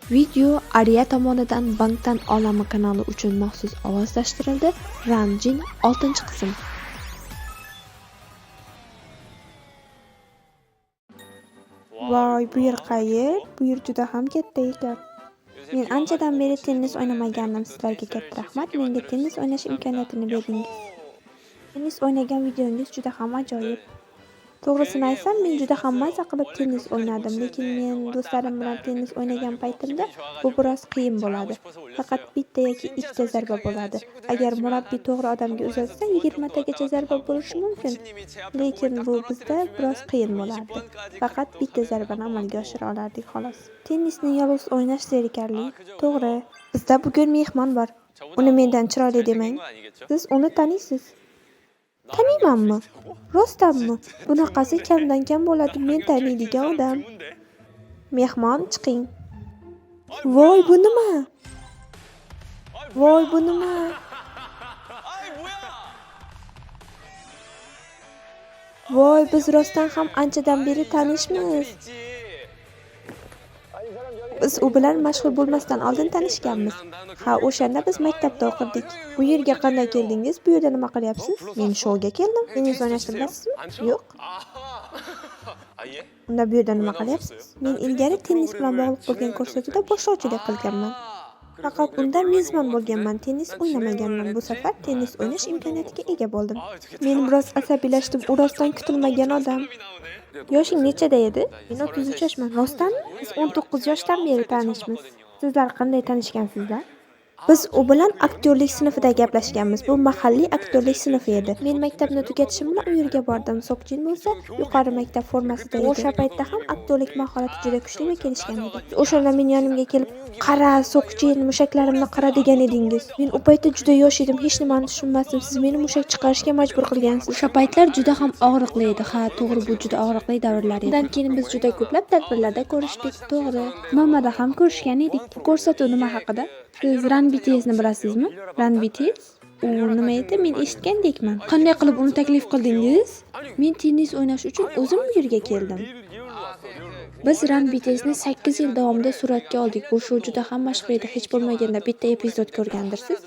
Video Arya tomonidan Bangtan olami kanali uchun maxsus ovozlashtirildi. Ranjin 6-qism. Voy, bu yer qayer? Bu yer juda ham katta ekan. Men anchadan beri tennis o'ynamagandim. Sizlarga katta rahmat. Menga tennis o'ynash imkoniyatini berdingiz. Tennis o'ynagan videongiz juda ham ajoyib. To'g'risini aytsam, men juda ham maza qilib tennis o'ynadim, lekin men do'stlarim bilan tennis o'ynagan paytimda bu biroz qiyin bo'ladi. Faqat bitta yoki ikkita zarba bo'ladi. Agar murabbiy to'g'ri odamga uzatsa, 20 tagacha zarba bo'lishi mumkin. Lekin bu bizda biroz qiyin bo'lardi. Faqat bitta zarbani amalga oshira olardik xolos. Tennisni yolg'iz o'ynash zerikarli. To'g'ri, bizda bugun mehmon bor. Uni mendan chiroyli demang. Siz uni taniysiz. Taniymanmi? Rostdanmi? Bunaqasi kamdan kam bo'ladi. Men taniydigan odam. Mehmon, chiqing. Voy, bu nima? Voy, bu nima? Voy, biz rostdan ham anchadan beri tanishmiz. Biz u bilan mashhur bo'lmasdan oldin tanishganmiz. Ha, o'shanda biz maktabda o'qirdik. Bu yerga qanday keldingiz? Bu yerda nima qilyapsiz? Men shouga keldim. Tennis o'ynashni bilasizmi? Yo'q. Unda bu yerda nima qilyapsiz? Men ilgari tennis bilan bog'liq bo'lgan ko'rsatuvda boshlovchilik qilganman. Faqat unda mezbon bo'lganman, tennis o'ynamaganman. Bu safar tennis o'ynash imkoniyatiga ega bo'ldim. Men biroz asabiylashdim, u rostdan kutilmagan odam. Yoshing nechada edi? Men 33 yoshman. Rostdanmi? Biz 19 yoshdan beri tanishmiz. Sizlar qanday tanishgansizlar? Biz u bilan aktyorlik sinfida gaplashganmiz. Bu mahalliy aktyorlik sinfi edi. Men maktabni tugatishim bilan u yerga bordim. Soqchin bo'lsa, yuqori maktab formasida edi. O'sha paytda ham aktyorlik mahorati juda kuchli va kelishgan edi. O'shanda men yonimga kelib, "Qara, Soqchin, mushaklarimni qara" degan edingiz. Men u paytda juda yosh edim, hech nimani tushunmasdim. Siz meni mushak chiqarishga majbur qilgansiz. O'sha paytlar juda ham og'riqli edi. Ha, to'g'ri, bu juda og'riqli davrlar edi. Undan keyin biz juda ko'plab tadbirlarda ko'rishdik, to'g'ri. Mamada ham ko'rishgan edik. Ko'rsatuv nima haqida? Siz Run BTSni bilasizmi? Run BTS? U nima edi? Men eshitgandekman. Qanday qilib uni taklif qildingiz? Men tennis o'ynash uchun o'zim bu yerga keldim. Biz Run BTSni 8 yil davomida suratga oldik. Bu shou juda ham mashhur edi. Hech bo'lmaganda bitta epizod ko'rgandirsiz.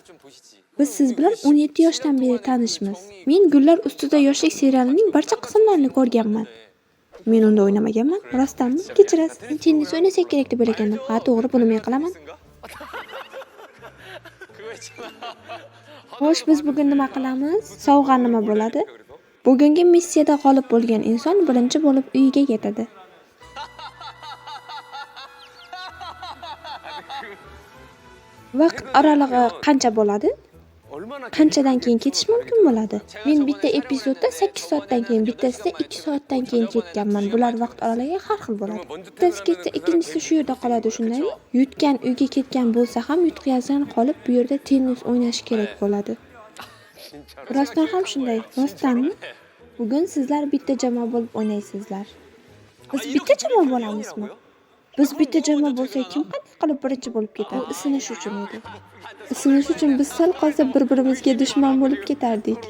Biz siz bilan 17 yoshdan beri tanishmiz. Men Gullar ustida yoshlik serialining barcha qismlarini ko'rganman. Men unda o'ynamaganman. Rostdanmi? Kechirasiz. Men tennis o'ynasak kerak deb o'ylagandim. Ha, to'g'ri, buni men qilaman. Xo'sh, biz bugun nima qilamiz? Sovg'a nima bo'ladi? Bugungi missiyada g'olib bo'lgan inson birinchi bo'lib uyiga yetadi. Vaqt oralig'i qancha bo'ladi? Qanchadan keyin ketish mumkin bo'ladi? Men bitta epizodda 8 soatdan keyin, bittasida 2 soatdan keyin ketganman. Bular vaqt oraligi har xil bo'ladi. Bittasi ketsa, ikkinchisi shu yerda qoladi, shundaymi? Yutgan uyga ketgan bo'lsa ham yutqazgan qolib bu yerda tennis o'ynash kerak bo'ladi. Rostdan ham shunday. Rostdanmi? Bugun sizlar bitta jamoa bo'lib o'ynaysizlar. Biz bitta jamoa bo'lamizmi? Biz bitta jamoa bo'lsak, kim qanday qilib birinchi bo'lib ketadi? Bu isinish uchun edi. Isinish uchun biz sal qolsa bir-birimizga dushman bo'lib ketardik.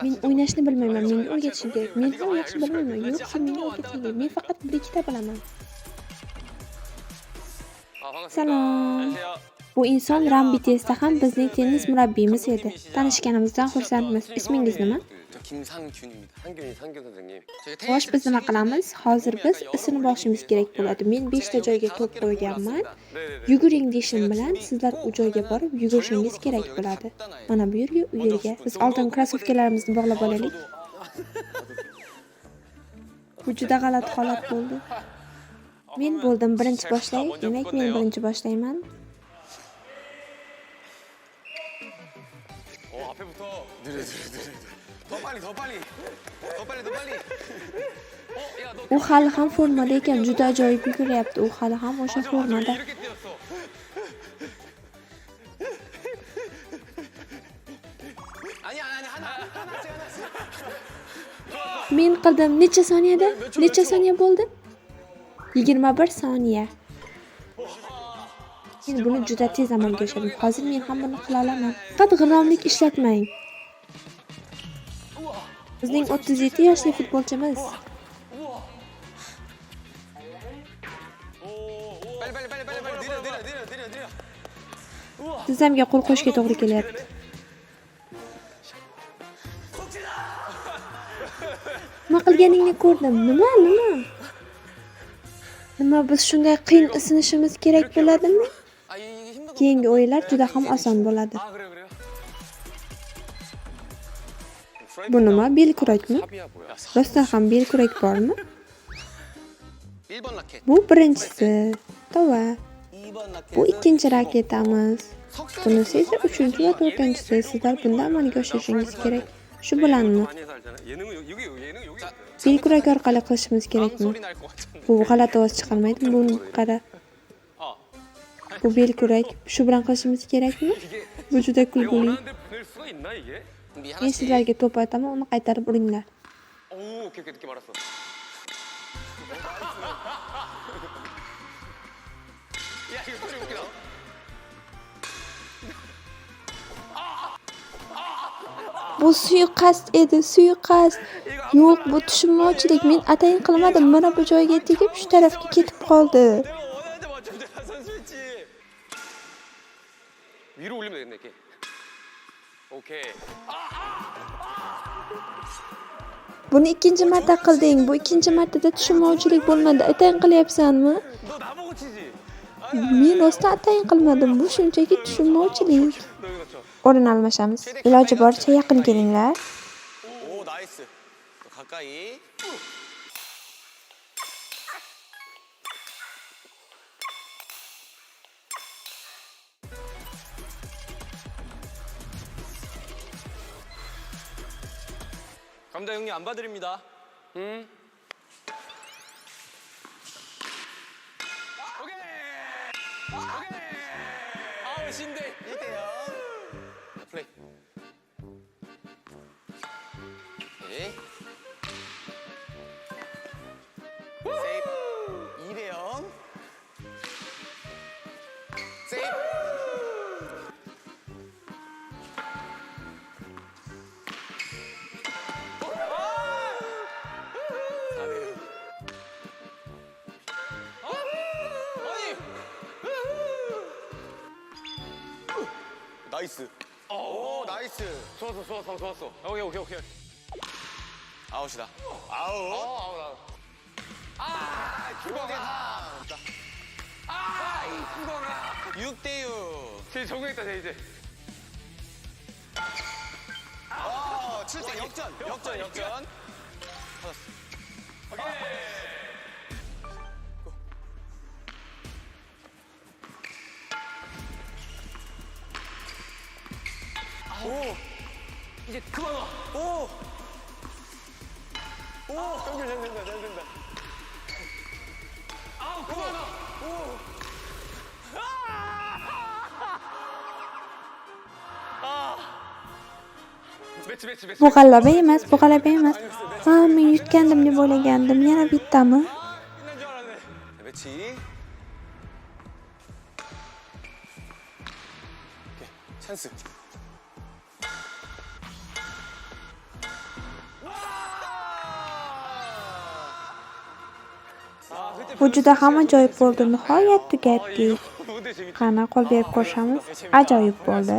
Men o'ynashni bilmayman, menga o'rgatishing kerak. Men ham yaxshi bilmayman. Yo'q, sen menga o'rgatishing kerak. Men faqat bir ikkita bilaman. Salom. Bu inson Run BTSda ham bizning tennis murabbiyimiz edi. Tanishganimizdan xursandmiz. Ismingiz nima? Xo'sh, biz nima qilamiz? Hozir biz ismini boshimiz kerak bo'ladi. Men 5 ta joyga to'p qo'yganman. Yuguring deshim bilan sizlar u joyga borib yugurishingiz kerak bo'ladi. Mana bu yerga, u yerga. Biz oldin krossovkalarimizni bog'lab olaylik. Bu juda g'alati holat bo'ldi. Men bo'ldim, birinchi boshlay. Demak, men birinchi boshlayman. U hali ham formada ekan, juda ajoyib yuguryapti. U hali ham o'sha formada. Men qildim. Necha soniyada? Necha soniya bo'ldi? 21 soniya. Men buni juda tez amalga oshirdim. Hozir men ham buni qila olaman. Faqat g'irromlik ishlatmang. Bizning 37 yoshli futbolchimiz. Tizzamga qo'l qo'yishga to'g'ri kelyapti. Nima qilganingni ko'rdim. Nima? Nima biz shunday qiyin isinishimiz kerak bo'ladimi? Keyingi o'yinlar juda ham oson bo'ladi. Bu nima? Belkurakmi? Rostdan ham belkurak bormi? Bu birinchisi. Tova. Bu ikkinchi raketamiz. Bunisi esa uchinchi va to'rtinchisi. Sizlar bunda amalga oshirishingiz kerak. Shu bilanmi? Belkurak orqali qilishimiz kerakmi? Bu g'alati ovoz chiqarmaydi. Buni qara. Bu belkurak. Shu bilan qilishimiz kerakmi? Bu juda kulguli. Men sizlarga to'p aytaman, uni qaytarib uringlar. Bu suiqasd edi, suiqasd. Yo'q, bu tushunmovchilik. Men atayin qilmadim. Mana bu joyga tegib shu tarafga ketib qoldi. 위로 올리면 되겠네 이렇게. 오케이. Buni ikkinchi marta qilding. Bu ikkinchi martada tushunmovchilik bo'lmadi. Atayin qilyapsanmi? 너 나보고 치지. Men rostdan atayin qilmadim. Bu shunchaki tushunmovchilik. 너 이거 쳐. O'rin almashamiz. Iloji boricha yaqin kelinglar. 오 나이스. 더 가까이. 감독 형님 안 봐드립니다. 오케이. 아우 신대 1대0. 플레이. 오케이. 세이브 2대0. 세이브. 나이스. 오 나이스. 좋았어. 오케이. 아웃이다. 아웃. 아웃. 주먹이다. 이 주먹아. 6대6. 제 적응했다 이제. 7대 역전. 받았어. 오케이. 오! 이제 그만 와! 오! 연결 잘 된다. 아우, 그만 와! 오! 매치. Bu g'alaba emas. Ha, men yutgandim deb o'ylagandim. Yana bittami? 끝난 줄 알았네. 매치. 오케이, 찬스. Bu juda ham ajoyib bo'ldi. Nihoyat tugatdik. Qani qo'l berib ko'rishamiz. Ajoyib bo'ldi.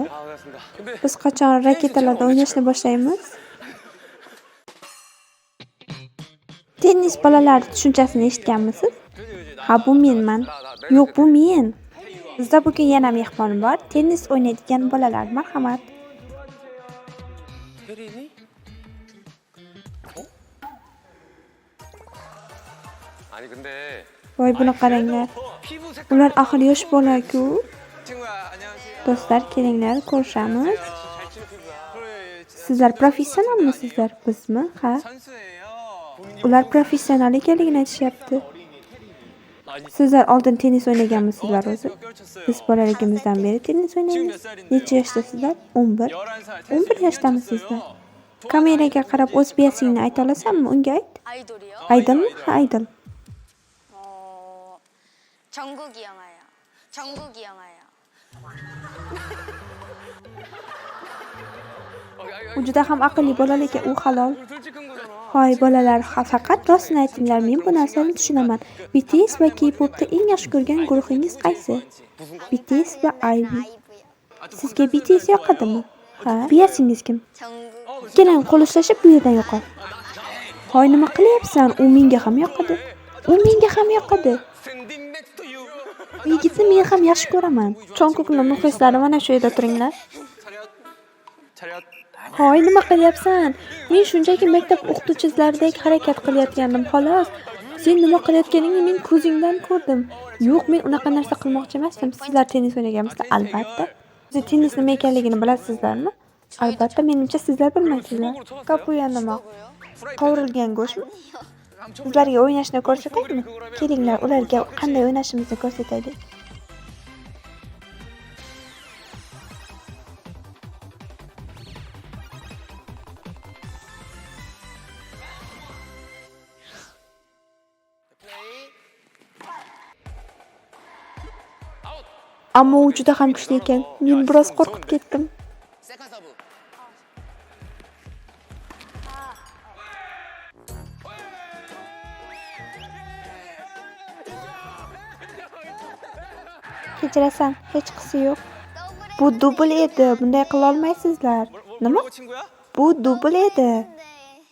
Biz qachon raketalarda o'ynashni boshlaymiz? Tennis bolalar tushunchasini eshitganmisiz? Ha, bu menman. Yo'q, bu men. Bizda bugun yana mehmon bor. Tennis o'ynaydigan bolalar, marhamat. 혜린이? 아니 근데 Voy, buni qaranglar. 피부 색깔 Ular axir yosh bola-ku. 친구야 안녕하세요. Do'stlar, kelinglar, ko'rishamiz. 잘 치는 피부야. 그래 Sizlar professionalmisizlar? Bizmi? Ha. 선수예요. Ular professional ekanligini aytishyapti. Sizlar oldin tennis o'ynaganmisizlar o'zi? Biz bolaligimizdan beri tennis o'ynaymiz. Necha yoshdasizlar? 11. 11 yoshdamisizlar? Kameraga qarab o'z biyasingni ayta olasanmi? Unga ayt. 아이돌이요? Aydilmi? Ha, Aydil. 정국이 영화요. 정국이 영화요. U juda ham aqlli bola lekin u halol. 솔직한 거잖아. Hoy bolalar, faqat rostini aytinglar. Men bu narsani tushunaman. BTS va K-popda eng yaxshi ko'rgan guruhingiz qaysi? BTS va IVE. Sizga BTS yoqadimi? Ha, biyasingiz kim? 정국. Keling, qo'l ushlashib bu yerdan yo'qol. Hoy, nima qilyapsan? U menga ham yoqadi. U menga ham yoqadi. Sending next to you. Bu yigitni men ham yaxshi ko'raman. Chonkukning muxlislari mana shu yerda turinglar. 차렷. 차렷. Hoy, nima qilyapsan? Men shunchaki maktab o'qituvchilaridek harakat qilayotgandim, xolos. Sen nima qilayotganingni men ko'zingdan ko'rdim. Yo'q, men unaqa narsa qilmoqchi emasdim. Sizlar tennis o'ynaganmisizlar? Albatta. Siz tennis nima ekanligini bilasizlarmi? Albatta, menimcha sizlar bilmaysizlar. Kapuya nima? Qovurilgan go'shtmi? Sizlarga o'ynashni ko'rsataymi? Kelinglar, ularga qanday o'ynashimizni ko'rsataylik. Ammo u juda ham kuchli ekan. Men biroz qo'rqib ketdim. 세컨 서브. Kechirasan, hech qisi yo'q. Bu dubl edi. Bunday qila olmaysizlar. Nima? 뭐라고 친구야? Bu dubl edi.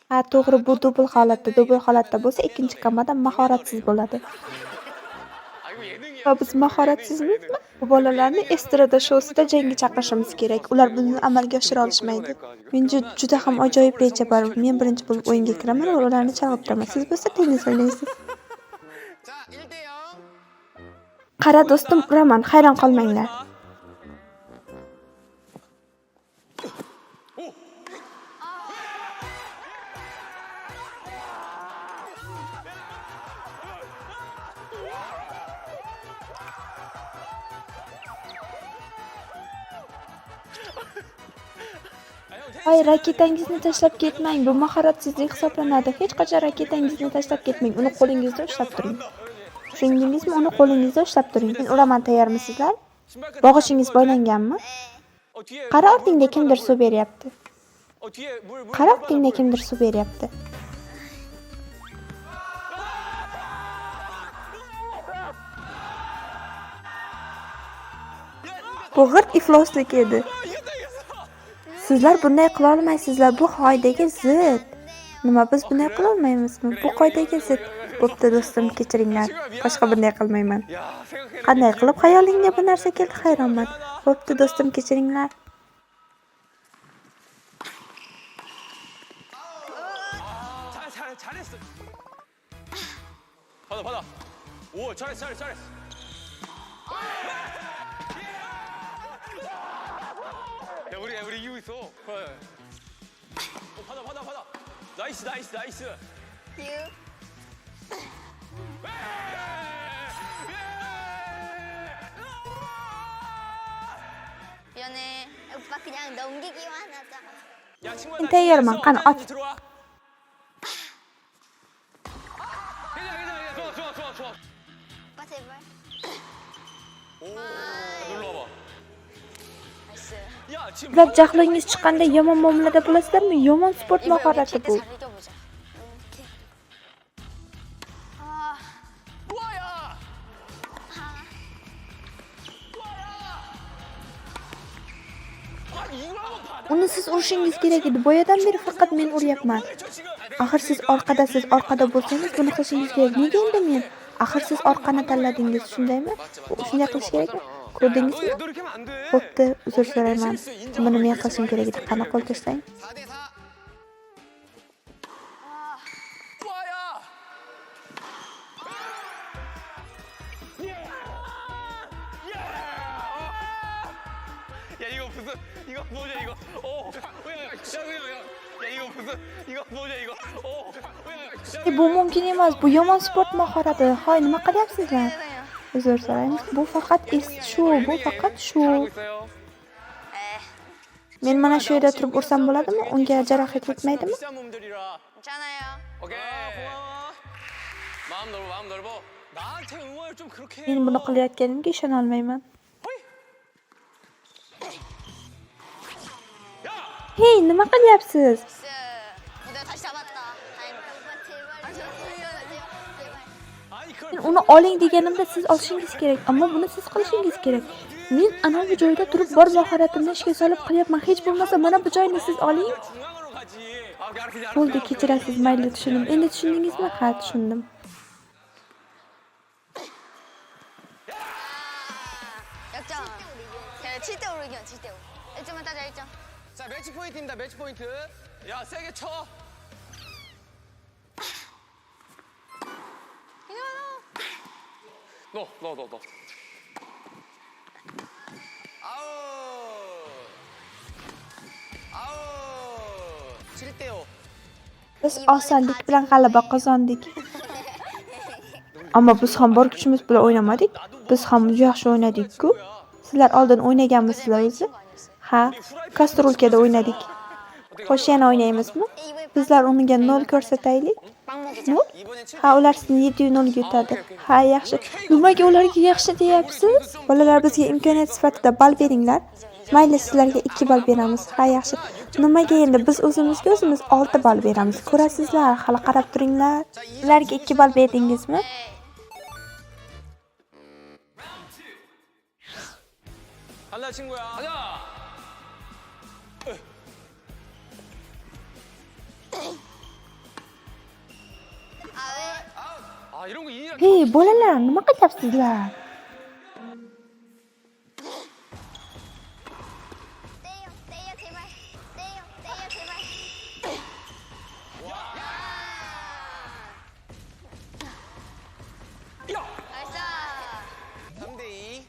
Ha, to'g'ri, bu dubl holatda. Dubl holatda bo'lsa, ikkinchi kamada mahoratsiz bo'ladi. 아 이거 예능이야. Va biz mahoratsizmizmi? Bu bolalarni estrada showsida jangga chaqirishimiz kerak. Ular buni amalga oshira olishmaydi. Men juda ham ajoyib reja bor. Men birinchi bo'lib o'yinga kiraman va ularni chalg'ib turaman. Siz bo'lsa tennis o'ynaysiz. 자 1대 0. Qara do'stim, uraman, hayron qolmanglar. Ay, raketangizni tashlab ketmang. Bu mahoratsizlik hisoblanadi. Hech qachon raketangizni tashlab ketmang. Uni qo'lingizda ushlab turing. Tushundingizmi? Uni qo'lingizda ushlab turing. Men uraman, tayyormisizlar? Bog'ishingiz boylanganmi? 뒤에 Qara ortingda kimdir suv beryapti. 뒤에 물 Qara ortingda kimdir suv beryapti. Bu g'irt ifloslik edi. Sizlar bunday qila olmaysizlar. Bu qoidaga zid. Nima, biz bunday qila olmaymizmi? Bu qoidaga zid. Bo'pti do'stim, kechiringlar. Boshqa bunday qilmayman. 야 생각해. Qanday qilib xayolingga bu narsa keldi, hayronman. Bo'pti do'stim, kechiringlar. 잘했어. 받아. 오 잘했어. 야 우리 이기고 있어. 그래. 받아. 나이스. 유. 미안해. 오빠 그냥 넘기기만 하자. 야 친구야. Men tayyorman, qani ot. 들어와. 괜찮아. 좋아. 오빠 제발. 오 놀러 와봐. 나이스. 야 지금 Sizlar jahlingiz chiqqanda yomon muomalada bo'lasizlarmi? Yomon sport mahorati bu. 잘 이겨보자. 이렇게. 아. 좋아야. 아 이걸 한번 받아. Uni siz urishingiz kerak edi. Boyadan beri faqat men uryapman. Axir siz orqada bo'lsangiz buni qilishingiz kerak. Nega endi men? Axir siz orqani tanladingiz, shundaymi? Shunday qilish kerakmi? Ko'rdingizmi? 너 이렇게 하면 안 돼. Bo'pti, uzr so'rayman. Buni men qilishim kerak edi. Qani qo'l tashlang. 4대 4. 좋아야. 야 이거 무슨 이거 뭐냐 이거. 오. 야 이거 무슨 이거 뭐냐 이거. 오. Bu mumkin emas. Bu yomon sport mahorati. Hoy, nima qilyapsizlar? Uzr so'raymiz. Bu faqat show, bu faqat show. 잘하고 있어요. Men mana shu yerda turib ursam bo'ladimi? Unga jarohat yetmaydimi? 비싼 몸들이라. 괜찮아요. 오케이. 고마워. 마음 넓어. 나한테 응원을 좀 그렇게 해. Men buni qilayotganimga ishona olmayman. Hey, nima qilyapsiz? 나이스. 내가 다시 잡았다. 다행이다. 오빠 제발. 아 제발. 아니 그걸 Men uni oling deganimda siz olishingiz kerak, ammo buni siz qilishingiz kerak. Men ana bu joyda turib bor mahoratimni ishga solib qilyapman. Hech bo'lmasa mana bu joyni siz oling. 중앙으로 가지. 아, 가르치지 않아. Bo'ldi, kechirasiz, mayli tushundim. Endi tushundingizmi? Ha, tushundim. 역전. 자, 7대5로 이겨, 7대5. 1점만 따자, 1점. 자, 매치 포인트입니다. 매치 포인트. 야, 세게 쳐. 너. 아우. 7대5. Biz osonlik bilan g'alaba qozondik. Ammo biz ham bor kuchimiz bilan o'ynamadik. Biz ham yaxshi o'ynadik-ku. Sizlar oldin o'ynaganmisizlar o'zi? Ha, kastrulkada o'ynadik. Xo'sh, yana o'ynaymizmi? Bizlar unga 0 ko'rsataylik. 빵 먹이자. 0? 이번엔 7. Ha, ular sizni 7-0 ga yutadi. Ha, yaxshi. Nimaga ularga yaxshi deyapsiz? Bolalar, bizga imkoniyat sifatida ball beringlar. Mayli, sizlarga 2 ball beramiz. Ha, yaxshi. Nimaga endi biz o'zimizga o'zimiz 6 ball beramiz. Ko'rasizlar, hali qarab turinglar. Ularga 2 ball berdingizmi? 간다 친구야. 가자. 아, 왜? 아, 이런 거 인이랑 Hey, bolalar, nima qilyapsizlar? 떼요, 제발. 떼요, 제발. 나이스. 3대2.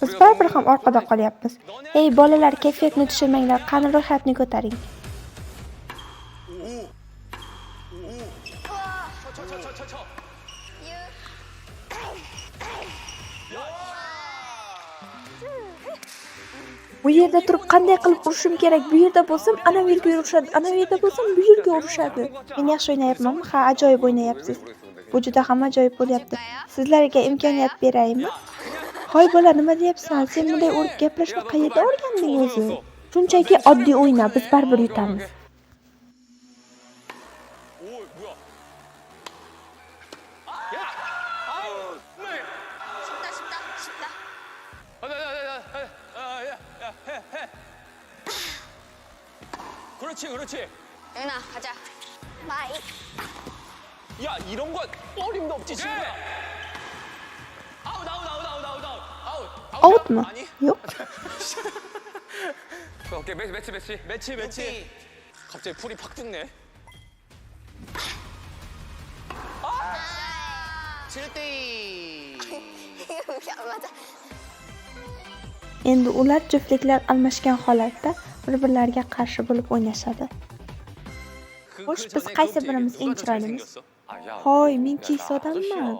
Biz baribir ham orqada qolyapmiz. Hey, bolalar, kayfiyatni tushirmanglar. Qani ro'yxatni ko'taring. 쳐. 유. Bu yerda turib qanday qilib urishim kerak? Bu yerda bo'lsam, ana bu yerga urishadi. Ana bu yerda bo'lsam, bu yerga urishadi. Men yaxshi o'ynayapmanmi? Ha, ajoyib o'ynayapsiz. Bu juda ham ajoyib bo'lyapti. Sizlarga imkoniyat beraymi? Hoy bola, nima deyapsan? Sen bunday urib gaplashni qayerda o'rganding o'zi? Shunchaki oddiy o'yna, biz baribir yutamiz. 오, 뭐야? 야! 아우, 정말. 쉽다. 해. 그렇지. 영나 가자. 마이. 야, 이런 건 어림도 없지, 친구야. 아우, 나우. Outmi? 아니? Yo'q. 오케이, 매치. 갑자기 풀이 팍 죽네. 7대2. 이거 왜 안 맞아? Endi ular juftliklar almashgan holatda bir-birlariga qarshi bo'lib o'ynashadi. Xo'sh, biz qaysi birimiz eng chiroylimiz? Hoy, men keksa odamman.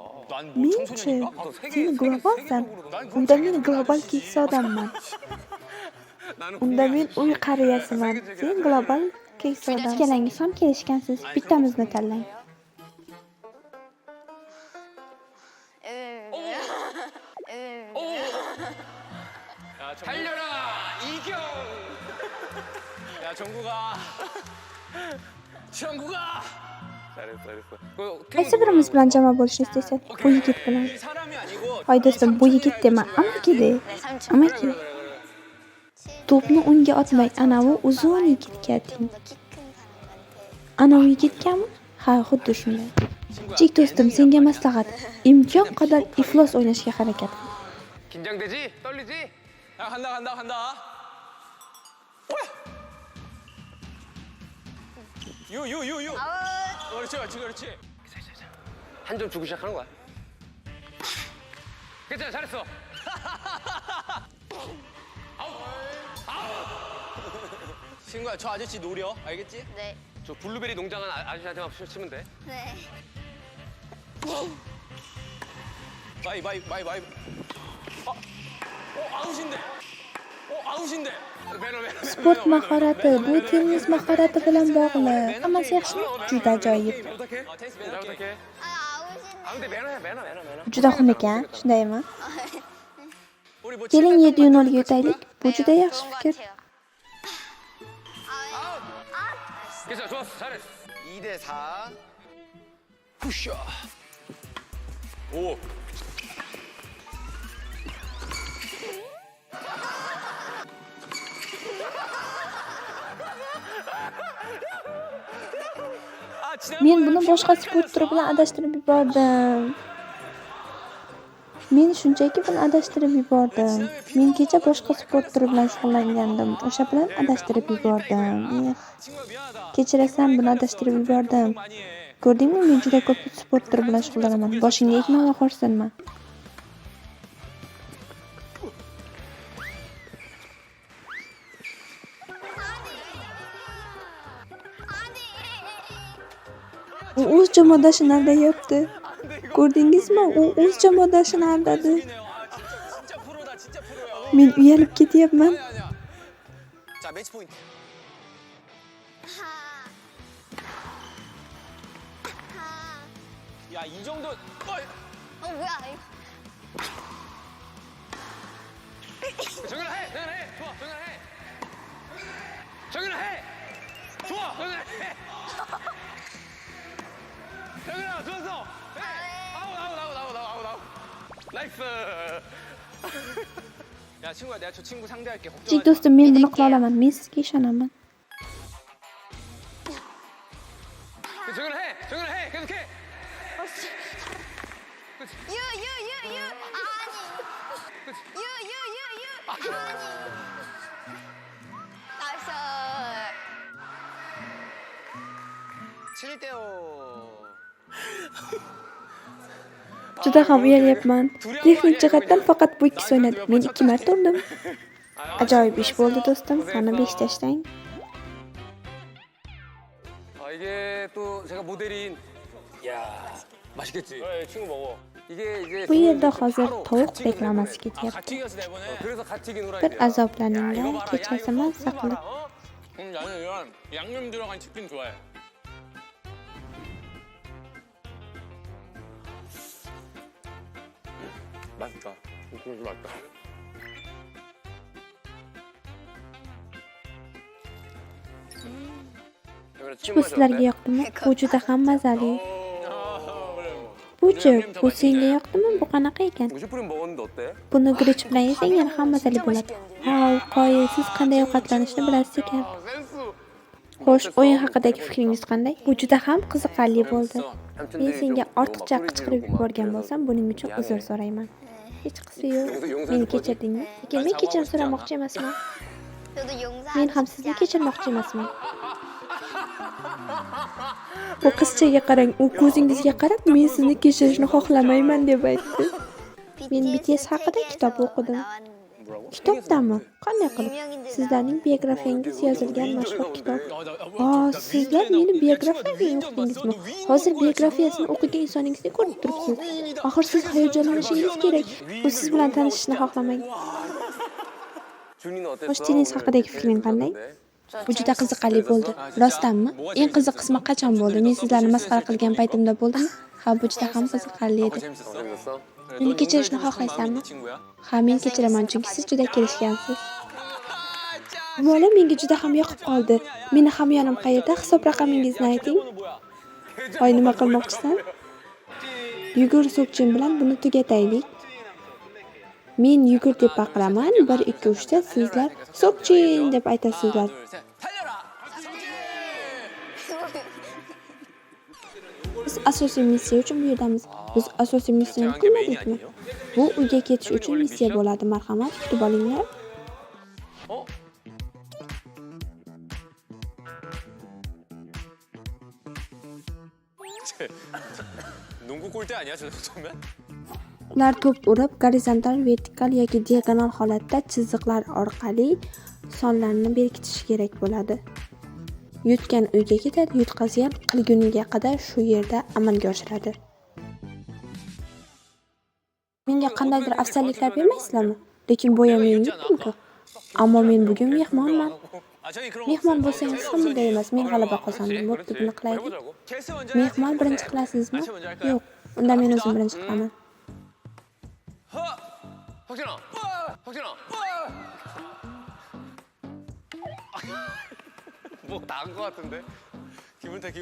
Men-chi, sen globalsan. Unda men global keksa odamman. Unda men uy qariyasiman. Sen global keksa odam. Ikkalangiz ham kelishgansiz. Bittamizni tanlang. 달려라, 이경. 야, 정국아. 잘했어. Qaysi birimiz bilan jamoa bo'lishni istaysan? Bu yigit bilan. 이 사람이 아니고 Hoy do'stim, bu yigit dema. Amakide. 내 삼촌. Amaki. To'pni unga otmang. Ana u uzun yigitga ating. 키큰 사람한테. Ana u yigitgami? Ha, xuddi shunday. Chek do'stim, senga maslahat. Imkon qadar iflos o'ynashga harakat qil. 긴장되지? 떨리지? 야, 간다. 유. 아웃. 그렇지. 한 점 주고 시작하는 거야. 괜찮아, 잘했어. 친구야, 저 아저씨 노려, 알겠지? 네. 저 블루베리 농장은 아저씨한테만 치면 돼. 네. 바이. 아웃인데. 매너. Sport mahorati, bu tennis mahorati bilan bog'liq. Hammasi yaxshimi? Juda ajoyib. 부탁해. 테니스 매너. 부탁해. 아, 아웃인데. 아, 근데 매너야. Juda xunuk a, shundaymi? 우리 뭐 Keling 7대 7-0 ga yutaylik. Bu juda yaxshi 그런 것 fikr. 같아요. 괜찮아, 좋았어, 잘했어. 2대4. 푸셔. 오. Men buni boshqa sport turi bilan adashtirib yubordim. Men shunchaki buni adashtirib yubordim. Men kecha boshqa sport turi bilan shug'ullangandim. O'sha bilan adashtirib yubordim. 친구야 미안하다. Kechirasan, buni adashtirib yubordim. 많이 해. Ko'rdingmi, men juda ko'p sport turi bilan shug'ullanaman. Boshingga egma va xo'rsinma. U o'z jamoadashini aldayapti. Ko'rdingizmi? U o'z jamoadashini aldadi. 진짜 프로다 진짜 프로야. Men uyalib ketyapman. 아니야. 자 매치 포인트. 야 이 정도. 뭐야 이거. 정연아 해. 정연아 해. 좋아. 정연아 해. 정연아 해. 좋아. 정연아 해. 정연아 좋았어. 해. 아우. 나이스. 야 친구야 내가 저 친구 상대할게. Kichik do'stim, men buni qila olaman. Men sizga ishonaman. 정연아 해. 정연아 해. 계속해. 유. 아니. 유. 아니. 나이스. 7대5. Juda ham uyalyapman. Texnik jihatdan faqat bu ikkisi o'ynadi. Men 2 marta urdim. Ajoyib ish bo'ldi do'stim. Qani 5 tashlang. 아 이게 또 제가 모델인. 야 맛있겠지. 네 친구 먹어. 이게 이제 Bu yerda hozir tovuq reklamasi ketyapti. 같이 이겼어 내 이번에. 그래서 같이 이긴 후라이. Bir azoblaninglar, kechasi mazza qilib. 나는 이런 양념 들어간 치킨 좋아해. 맛있다. 이거 맛있다. Bu sizlarga yoqdimi? Bu juda ham mazali. Bu-chi, bu senga yoqdimi? Bu qanaqa ekan? 50뿌리 먹었는데 어때? Buni grich bilan yesang yana ham mazali bo'ladi. Voy, qoyil, siz qanday ovqatlanishni bilasiz ekan. 센스. Xo'sh, o'yin haqidagi fikringiz qanday? Bu juda ham qiziqarli bo'ldi. Men senga ortiqcha qichqirib yuborgan bo'lsam, buning uchun uzr so'rayman. Hech qisi yo'q. Meni kechirdingmi? Lekin men kechirim so'ramoqchi emasman. 저도 용서. Men ham sizni kechirmoqchi emasman. Bu qizchaga qarang, u ko'zingizga qarab, men sizni kechirishni xohlamayman deb aytdi. Men BTS haqida kitob o'qidim. Kitobdami? Qanday qilib? Sizlarning biografiyangiz yozilgan mashhur kitob. Sizlar meni biografiyamni o'qidingizmi? Hozir biografiyasini o'qigan insoningizni ko'rib turibsiz. Axir siz hayajonlanishingiz kerak. U siz bilan tanishishni xohlamaydi. Xo'sh, tennis haqidagi fikring qanday? Bu juda qiziqarli bo'ldi. Rostdanmi? Eng qiziq qismi qachon bo'ldi? Men sizlarni masxara qilgan paytimda bo'ldimi? Ha, bu juda ham qiziqarli edi. 재밌었어? Meni kechirishni xohlaysanmi? Ha, men kechiraman, chunki siz juda kelishgansiz. Bola menga juda ham yoqib qoldi. Meni hamyonim qayerda? Hisob raqamingizni ayting. Voy, nima qilmoqchisan? Yugur so'kchim bilan buni tugataylik. Men yugur deb baqiraman, 1 2 3 da sizlar so'kchin deb aytasizlar. Biz asosiy missiya uchun bu yerdamiz. Biz asosiy missiyani qilmadikmi? Bu uyga ketish uchun missiya bo'ladi. Marhamat, kutib olinglar. 어? 농구 골대 아니야 저 정도면? Ular to'p urib, gorizontal, vertikal yoki diagonal holatda chiziqlar orqali sonlarni berkitish kerak bo'ladi. Yutgan uyga ketadi, yutqazgan qilguniga qadar shu yerda amalga oshiradi. Menga qandaydir afzalliklar bermaysizlarmi? Lekin bo'yamayim yutdim-ku. Ammo men bugun mehmonman. Mehmon bo'lsangiz ham bunday emas. Men g'alaba qozondim. Bo'pti, buni qilaylik. Mehmon birinchi qilasizmi? Yo'q. Unda men o'zim birinchi qilaman. 혁진아! 혁진아! 뭐 나은 거 같은데? 기분 탓.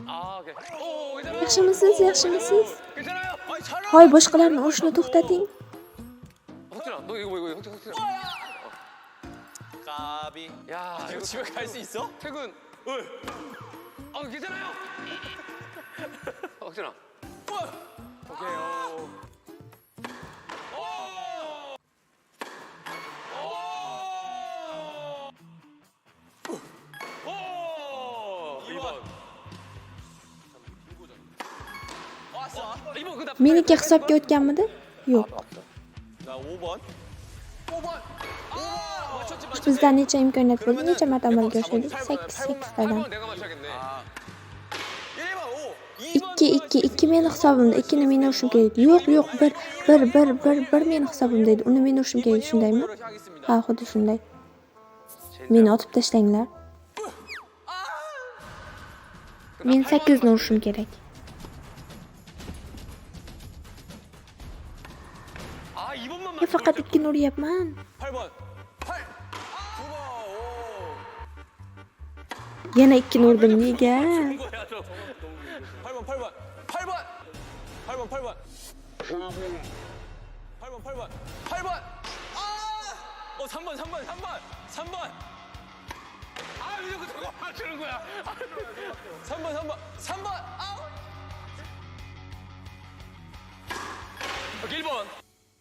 아, 오케이. 오, 괜찮아요. Yaxshimisiz, yaxshimisiz? 괜찮아요. 아이, 잘해. Hoy, boshqalarni urishni to'xtating. 혁진아, 너 이거 혁진아. 까비. 야, 이거 집에 갈 수 있어? 퇴근. 괜찮아요. 확진아. 오케이. 오. 2번. 왔어. 2번 그다음. Meniki hisobga o'tganmidi? Yo'q. 나 5번. 5번. 아! 맞췄지 맞췄지. Bizda necha imkoniyat bo'ldi, necha marta amalga oshirdik? 8tadan. 내가 맞춰야겠네. 1번 5. 2 2 meni hisobimda, 2ni men urishim kerak. Yo'q, 1 meni hisobimda edi. Uni men urishim kerak, shundaymi? Ha, xuddi shunday. Meni otib tashlanglar. Men 8 ni urishim kerak. 아 2번만 Men faqat 2 ni uryapman. 8번. 8. 9번. Yana 2 ni urdim, nega? 8번 8번. 8번. 8번 8번. 8번 8번. 8번. 아! 3번 3번 3번. 3번. 아, 왜 자꾸 저거 맞추는 거야? 3번 3번. 3번. 아! 오케이, 1번.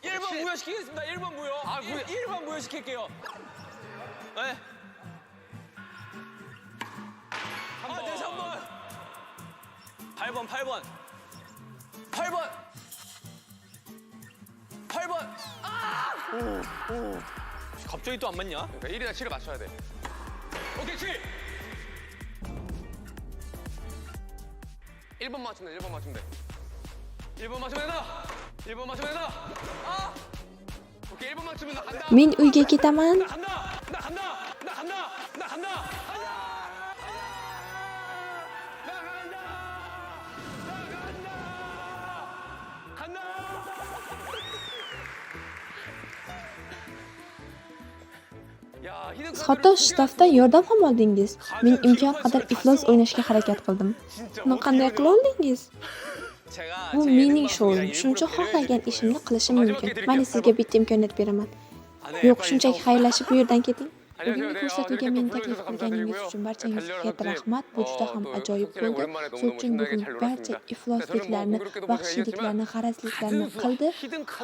1번 무효시키겠습니다. 1번 무효. 아, 1번 무효시킬게요. 네. 아, 네, 3번. 8번, 8번. 8번. 8번. 아! 갑자기 또 안 맞냐? 그러니까 1이나 7을 맞춰야 돼. 오케이, 7. 1번 맞추면 돼. 1번 맞추면 돼. 1번 맞추면 된다. 1번 맞추면 된다. 아! 오케이 1번 맞추면 나 간다. Men uyga ketaman. 나 간다. 나 간다. 나 간다. 나 간다. Siz hatto shtatda yordam ham oldingiz. Men imkon qadar iflos o'ynashga harakat qildim. Buni qanday qila oldingiz? Bu mening shouim. Shuning uchun xohlagan ishimni qilishim mumkin. Mana sizga bitta imkoniyat beraman. Yo'q, shunchaki xayrlashib bu yerdan keting. Bugungi ko'rsatuvga meni taklif qilganingiz uchun barchangizga katta rahmat. Bu juda ham ajoyib bo'ldi. Shu uchun bugun barcha iflosliklarni, vahshiyliklarni, g'arazliklarni qildi.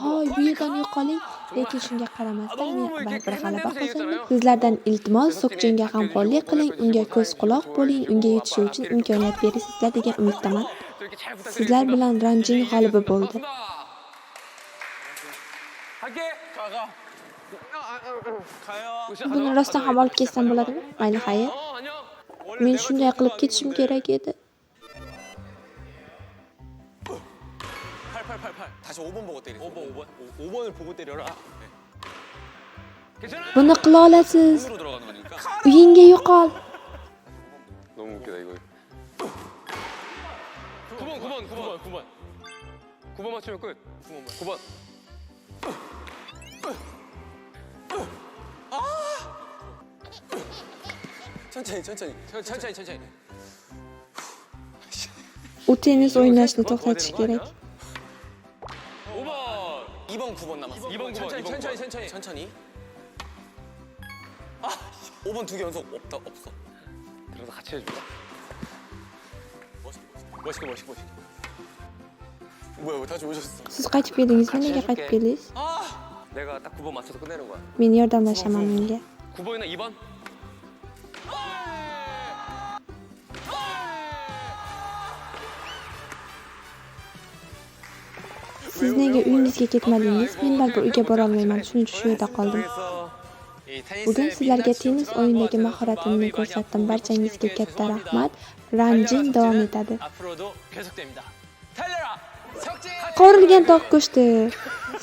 Hoy, bu yerdan yo'qoling. Lekin shunga qaramasdan men baribir g'alaba qozondim. Sizlardan iltimos, Sokjinga g'amxo'rlik qiling, unga ko'z quloq bo'ling, unga yetishish uchun imkoniyat berasizlar degan umiddaman. Sizlar bilan Ranjin g'olibi bo'ldi. 갈게. 가. 가요. Buni rostdan ham olib ketsam bo'ladimi? Mayli, xayr. 안녕. Men shunday qilib ketishim kerak edi. 8888. 다시 5번 보고 때리세요. 5번을 보고 때려라. 괜찮아? Buni qila olasiz. 으로 들어가는 거니까. Uyingga yo'qol. 너무 웃기다 이거. 9번 맞추면 끝. 9번. 천천히. U tennis o'ynashni to'xtatish kerak. 5번. 2번 9번 남았어. 2번 9번. 천천히. 아, 5번 두 개 연속 없어. 들어서 같이 해줄까? 멋있게. 뭐야, 다시 오셨어. Siz qaytib keldingizmi? Nega qaytib keldingiz? 내가 딱 9번 맞춰서 끝내는 거야. Men yordamlashaman menga. 9번이나 2번? Siz nega uyingizga ketmadingiz? Men baribir uyga bora olmayman, shuning uchun shu yerda qoldim. Bugun sizlarga tennis o'yinidagi mahoratimni ko'rsatdim. Barchangizga katta rahmat. Ranjin davom etadi. 앞으로도 계속됩니다. 달려라. 석진. Qovurilgan tog' go'shti.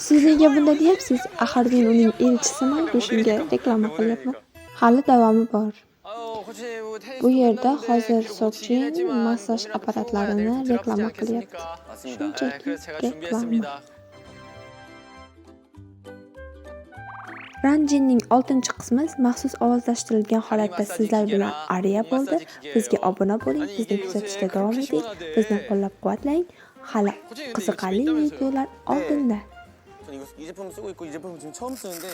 Siz nega bunday deyapsiz? Axir men uning elchisiman, shunga reklama qilyapman. Hali davomi bor. Bu yerda hozir Sokjin massaj apparatlarini reklama qilyapti. Shunchaki reklama. Ranjinning 6-qismi maxsus ovozlashtirilgan holatda sizlar bilan aria bo'ldi. Bizga obuna bo'ling, bizni kuzatishda davom eting, bizni qo'llab-quvvatlang. Hali qiziqarli videolar oldinda. 전 이 제품 쓰고 있고 이 제품 지금 처음 쓰는데